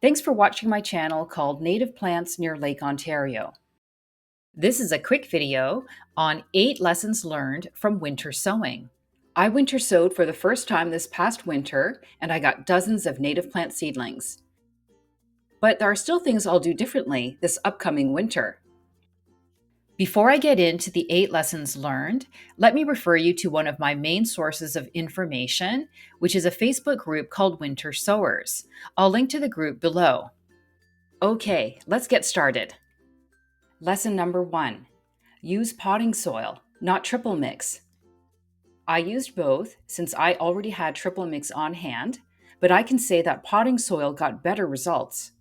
Thanks for watching my channel called Native Plants Near Lake Ontario. This is a quick video on 8 lessons learned from winter sowing. I winter sowed for the first time this past winter and I got dozens of native plant seedlings. But there are still things I'll do differently this upcoming winter. Before I get into the 8 lessons learned, let me refer you to one of my main sources of information, which is a Facebook group called Winter Sowers. I'll link to the group below. Okay, let's get started. Lesson number 1. Use potting soil, not triple mix. I used both since I already had triple mix on hand, but I can say that potting soil got better results.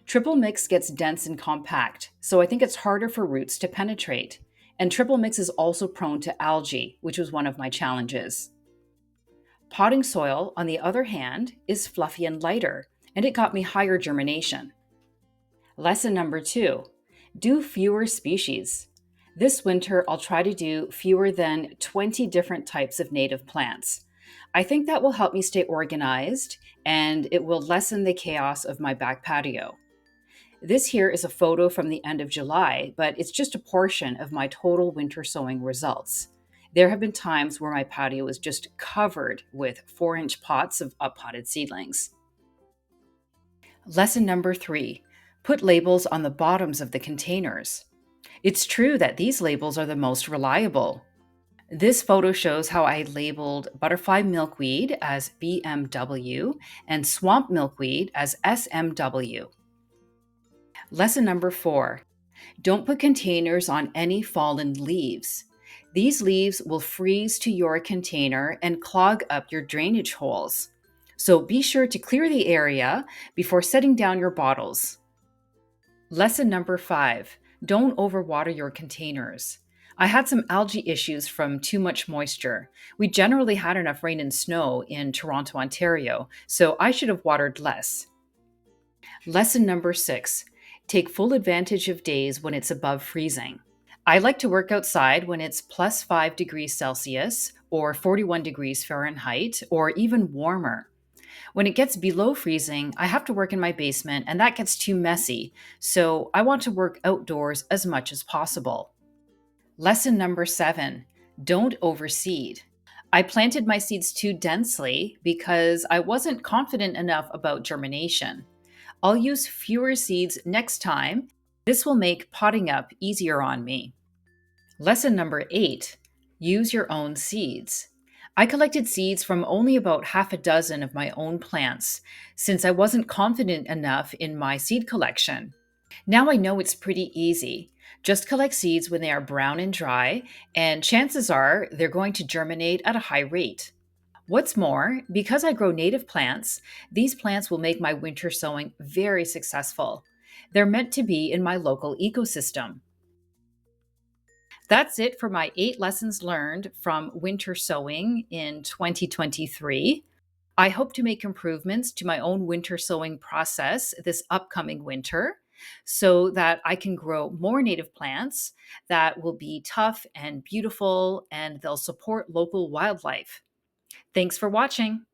Triple mix gets dense and compact, so I think it's harder for roots to penetrate. And triple mix is also prone to algae, which was one of my challenges. Potting soil, on the other hand, is fluffy and lighter, and it got me higher germination. Lesson number 2. Do fewer species. This winter, I'll try to do fewer than 20 different types of native plants. I think that will help me stay organized and it will lessen the chaos of my back patio. This here is a photo from the end of July, but it's just a portion of my total winter sowing results. There have been times where my patio is just covered with 4-inch pots of up-potted seedlings. Lesson number 3. Put labels on the bottoms of the containers. It's true that these labels are the most reliable. This photo shows how I labeled butterfly milkweed as BMW and swamp milkweed as SMW. Lesson number 4. Don't put containers on any fallen leaves. These leaves will freeze to your container and clog up your drainage holes. So be sure to clear the area before setting down your bottles. Lesson number 5. Don't overwater your containers. I had some algae issues from too much moisture. We generally had enough rain and snow in Toronto, Ontario, so I should have watered less. Lesson number 6. Take full advantage of days when it's above freezing. I like to work outside when it's plus 5 degrees Celsius or 41 degrees Fahrenheit or even warmer. When it gets below freezing, I have to work in my basement and that gets too messy, so I want to work outdoors as much as possible. Lesson number 7. Don't overseed. I planted my seeds too densely because I wasn't confident enough about germination. I'll use fewer seeds next time. This will make potting up easier on me. Lesson number 8. Use your own seeds. I collected seeds from only about half a dozen of my own plants since I wasn't confident enough in my seed collection. Now I know it's pretty easy. Just collect seeds when they are brown and dry, and chances are they're going to germinate at a high rate. What's more, because I grow native plants, these plants will make my winter sowing very successful. They're meant to be in my local ecosystem. That's it for my 8 lessons learned from winter sowing in 2023. I hope to make improvements to my own winter sowing process this upcoming winter so that I can grow more native plants that will be tough and beautiful and they'll support local wildlife. Thanks for watching.